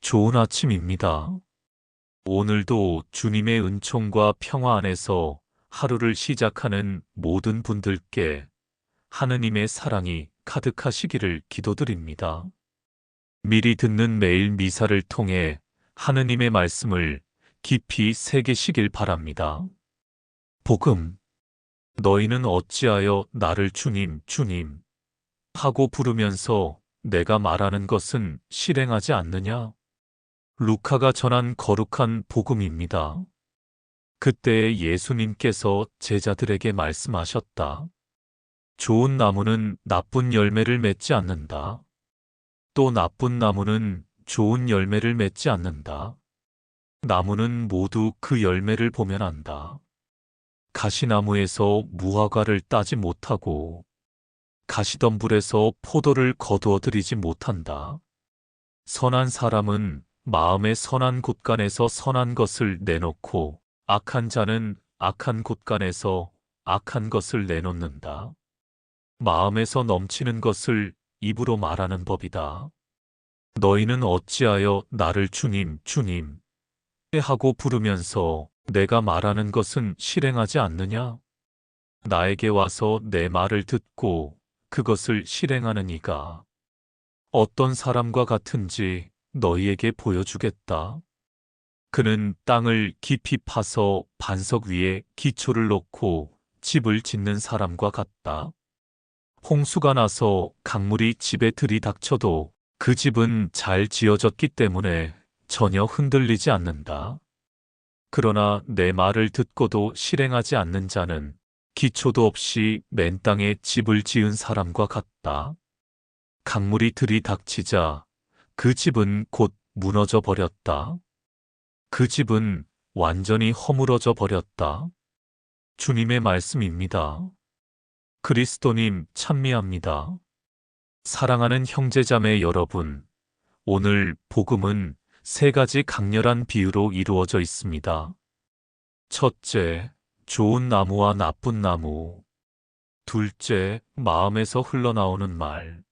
좋은 아침입니다. 오늘도 주님의 은총과 평화 안에서 하루를 시작하는 모든 분들께 하느님의 사랑이 가득하시기를 기도드립니다. 미리 듣는 매일 미사를 통해 하느님의 말씀을 깊이 새기시길 바랍니다. 복음. 너희는 어찌하여 나를 주님, 주님 하고 부르면서 내가 말하는 것은 실행하지 않느냐? 루카가 전한 거룩한 복음입니다. 그때 예수님께서 제자들에게 말씀하셨다. 좋은 나무는 나쁜 열매를 맺지 않는다. 또 나쁜 나무는 좋은 열매를 맺지 않는다. 나무는 모두 그 열매를 보면 안다. 가시나무에서 무화과를 따지 못하고 가시덤불에서 포도를 거두어 들이지 못한다. 선한 사람은 마음의 선한 곳간에서 선한 것을 내놓고 악한 자는 악한 곳간에서 악한 것을 내놓는다. 마음에서 넘치는 것을 입으로 말하는 법이다. 너희는 어찌하여 나를 주님, 주님 하고 부르면서 내가 말하는 것은 실행하지 않느냐? 나에게 와서 내 말을 듣고 그것을 실행하는 이가 어떤 사람과 같은지 너희에게 보여주겠다. 그는 땅을 깊이 파서 반석 위에 기초를 놓고 집을 짓는 사람과 같다. 홍수가 나서 강물이 집에 들이닥쳐도 그 집은 잘 지어졌기 때문에 전혀 흔들리지 않는다. 그러나 내 말을 듣고도 실행하지 않는 자는 기초도 없이 맨 땅에 집을 지은 사람과 같다. 강물이 들이닥치자 그 집은 곧 무너져 버렸다. 그 집은 완전히 허물어져 버렸다. 주님의 말씀입니다. 그리스도님 찬미합니다. 사랑하는 형제자매 여러분, 오늘 복음은 세 가지 강렬한 비유로 이루어져 있습니다. 첫째, 좋은 나무와 나쁜 나무. 둘째, 마음에서 흘러나오는 말.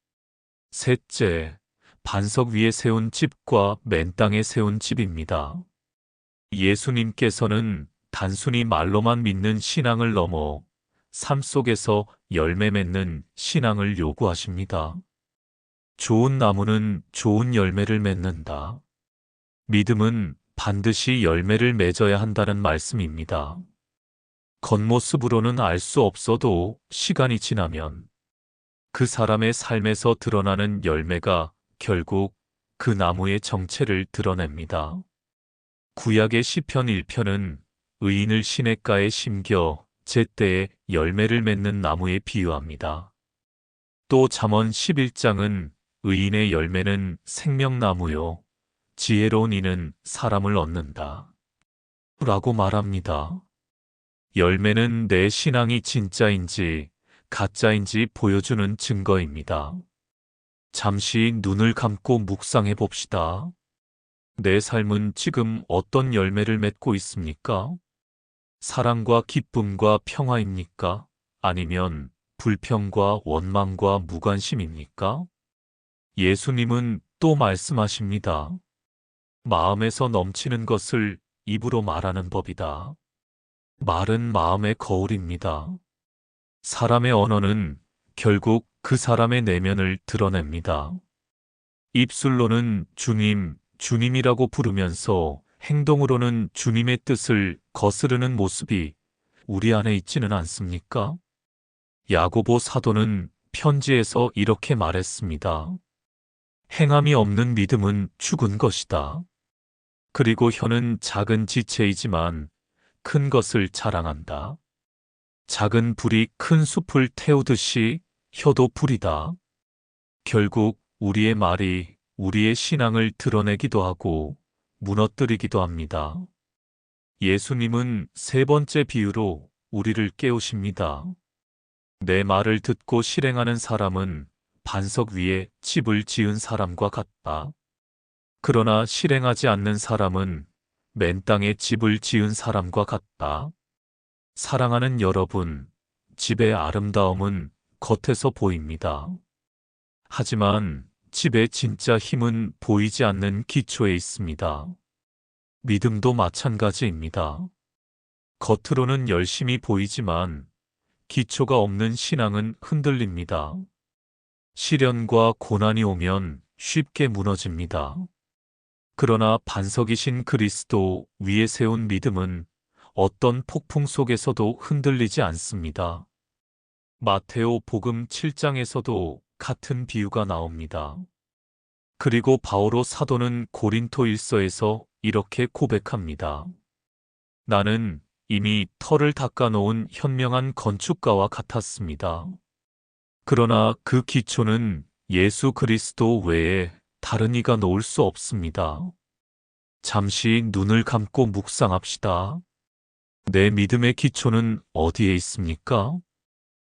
셋째, 반석 위에 세운 집과 맨 땅에 세운 집입니다. 예수님께서는 단순히 말로만 믿는 신앙을 넘어 삶 속에서 열매 맺는 신앙을 요구하십니다. 좋은 나무는 좋은 열매를 맺는다. 믿음은 반드시 열매를 맺어야 한다는 말씀입니다. 겉모습으로는 알 수 없어도 시간이 지나면 그 사람의 삶에서 드러나는 열매가 결국 그 나무의 정체를 드러냅니다. 구약의 시편 1편은 의인을 시냇가에 심겨 제때에 열매를 맺는 나무에 비유합니다. 또 잠언 11장은 의인의 열매는 생명나무요 지혜로운 이는 사람을 얻는다 라고 말합니다. 열매는 내 신앙이 진짜인지 가짜인지 보여주는 증거입니다. 잠시 눈을 감고 묵상해 봅시다. 내 삶은 지금 어떤 열매를 맺고 있습니까? 사랑과 기쁨과 평화입니까? 아니면 불평과 원망과 무관심입니까? 예수님은 또 말씀하십니다. 마음에서 넘치는 것을 입으로 말하는 법이다. 말은 마음의 거울입니다. 사람의 언어는 결국 그 사람의 내면을 드러냅니다. 입술로는 주님, 주님이라고 부르면서 행동으로는 주님의 뜻을 거스르는 모습이 우리 안에 있지는 않습니까? 야고보 사도는 편지에서 이렇게 말했습니다. 행함이 없는 믿음은 죽은 것이다. 그리고 혀는 작은 지체이지만 큰 것을 자랑한다. 작은 불이 큰 숲을 태우듯이 혀도 불이다. 결국 우리의 말이 우리의 신앙을 드러내기도 하고 무너뜨리기도 합니다. 예수님은 세 번째 비유로 우리를 깨우십니다. 내 말을 듣고 실행하는 사람은 반석 위에 집을 지은 사람과 같다. 그러나 실행하지 않는 사람은 맨 땅에 집을 지은 사람과 같다. 사랑하는 여러분, 집의 아름다움은 겉에서 보입니다. 하지만 집의 진짜 힘은 보이지 않는 기초에 있습니다. 믿음도 마찬가지입니다. 겉으로는 열심히 보이지만 기초가 없는 신앙은 흔들립니다. 시련과 고난이 오면 쉽게 무너집니다. 그러나 반석이신 그리스도 위에 세운 믿음은 어떤 폭풍 속에서도 흔들리지 않습니다. 마테오 복음 7장에서도 같은 비유가 나옵니다. 그리고 바오로 사도는 고린토 일서에서 이렇게 고백합니다. 나는 이미 털을 닦아놓은 현명한 건축가와 같았습니다. 그러나 그 기초는 예수 그리스도 외에 다른 이가 놓을 수 없습니다. 잠시 눈을 감고 묵상합시다. 내 믿음의 기초는 어디에 있습니까?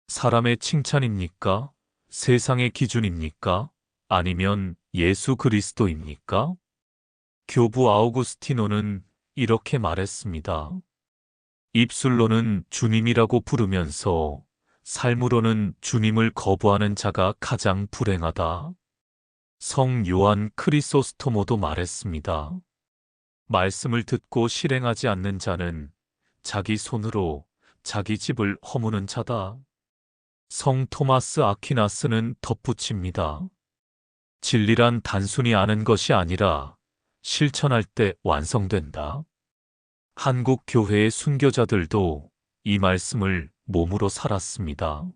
사람의 칭찬입니까? 세상의 기준입니까? 아니면 예수 그리스도입니까? 교부 아우구스티노는 이렇게 말했습니다. 입술로는 주님이라고 부르면서 삶으로는 주님을 거부하는 자가 가장 불행하다. 성 요한 크리소스토모도 말했습니다. 말씀을 듣고 실행하지 않는 자는 자기 손으로 자기 집을 허무는 자다. 성 토마스 아퀴나스는 덧붙입니다. 진리란 단순히 아는 것이 아니라 실천할 때 완성된다. 한국 교회의 순교자들도 이 말씀을 몸으로 살았습니다.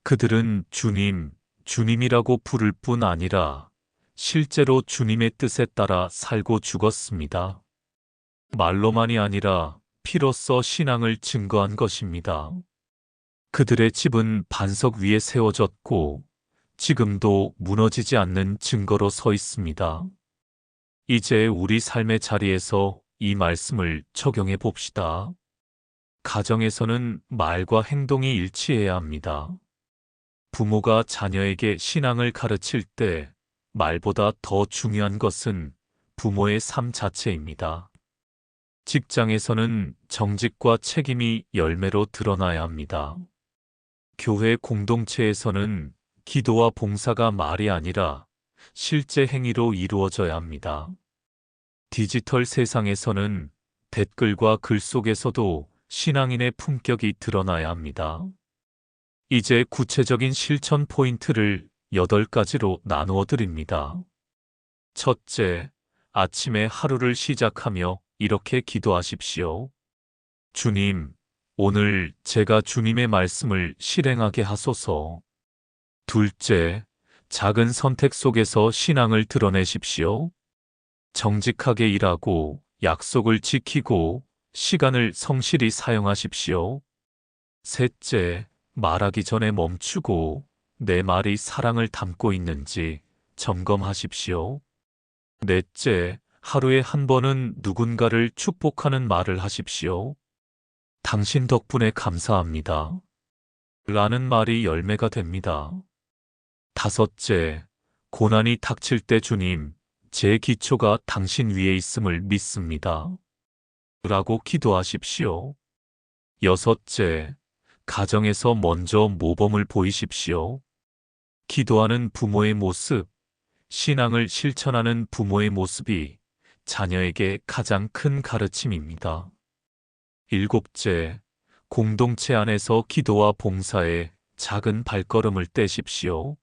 그들은 주님, 주님이라고 부를 뿐 아니라 실제로 주님의 뜻에 따라 살고 죽었습니다. 말로만이 아니라 피로써 신앙을 증거한 것입니다. 그들의 집은 반석 위에 세워졌고 지금도 무너지지 않는 증거로 서 있습니다. 이제 우리 삶의 자리에서 이 말씀을 적용해 봅시다. 가정에서는 말과 행동이 일치해야 합니다. 부모가 자녀에게 신앙을 가르칠 때 말보다 더 중요한 것은 부모의 삶 자체입니다. 직장에서는 정직과 책임이 열매로 드러나야 합니다. 교회 공동체에서는 기도와 봉사가 말이 아니라 실제 행위로 이루어져야 합니다. 디지털 세상에서는 댓글과 글 속에서도 신앙인의 품격이 드러나야 합니다. 이제 구체적인 실천 포인트를 8가지로 나누어 드립니다. 첫째, 아침에 하루를 시작하며 이렇게 기도하십시오. 주님, 오늘 제가 주님의 말씀을 실행하게 하소서. 둘째, 작은 선택 속에서 신앙을 드러내십시오. 정직하게 일하고 약속을 지키고 시간을 성실히 사용하십시오. 셋째, 말하기 전에 멈추고 내 말이 사랑을 담고 있는지 점검하십시오. 넷째, 하루에 한 번은 누군가를 축복하는 말을 하십시오. 당신 덕분에 감사합니다. 라는 말이 열매가 됩니다. 다섯째, 고난이 닥칠 때 주님, 제 기초가 당신 위에 있음을 믿습니다. 라고 기도하십시오. 여섯째, 가정에서 먼저 모범을 보이십시오. 기도하는 부모의 모습, 신앙을 실천하는 부모의 모습이 자녀에게 가장 큰 가르침입니다. 일곱째, 공동체 안에서 기도와 봉사에 작은 발걸음을 떼십시오.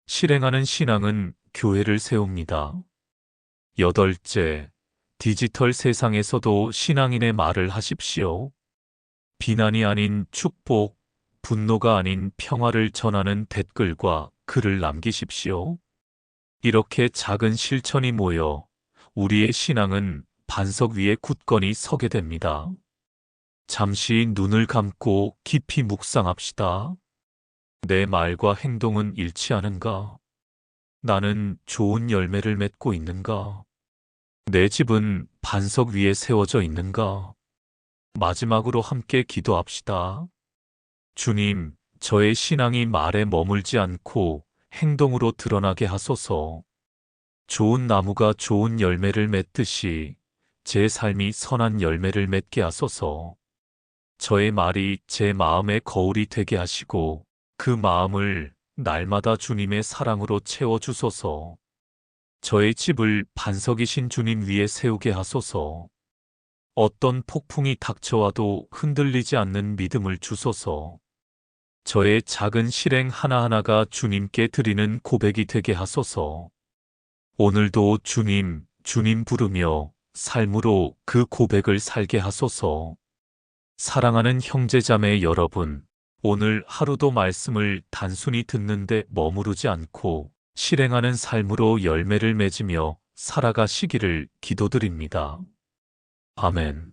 실행하는 신앙은 교회를 세웁니다. 여덟째, 디지털 세상에서도 신앙인의 말을 하십시오. 비난이 아닌 축복, 분노가 아닌 평화를 전하는 댓글과 글을 남기십시오. 이렇게 작은 실천이 모여 우리의 신앙은 반석 위에 굳건히 서게 됩니다. 잠시 눈을 감고 깊이 묵상합시다. 내 말과 행동은 일치하는가? 나는 좋은 열매를 맺고 있는가? 내 집은 반석 위에 세워져 있는가? 마지막으로 함께 기도합시다. 주님, 저의 신앙이 말에 머물지 않고 행동으로 드러나게 하소서. 좋은 나무가 좋은 열매를 맺듯이 제 삶이 선한 열매를 맺게 하소서. 저의 말이 제 마음의 거울이 되게 하시고 그 마음을 날마다 주님의 사랑으로 채워주소서. 저의 집을 반석이신 주님 위에 세우게 하소서. 어떤 폭풍이 닥쳐와도 흔들리지 않는 믿음을 주소서. 저의 작은 실행 하나하나가 주님께 드리는 고백이 되게 하소서. 오늘도 주님, 주님 부르며 삶으로 그 고백을 살게 하소서. 사랑하는 형제자매 여러분, 오늘 하루도 말씀을 단순히 듣는데 머무르지 않고 실행하는 삶으로 열매를 맺으며 살아가시기를 기도드립니다. 아멘.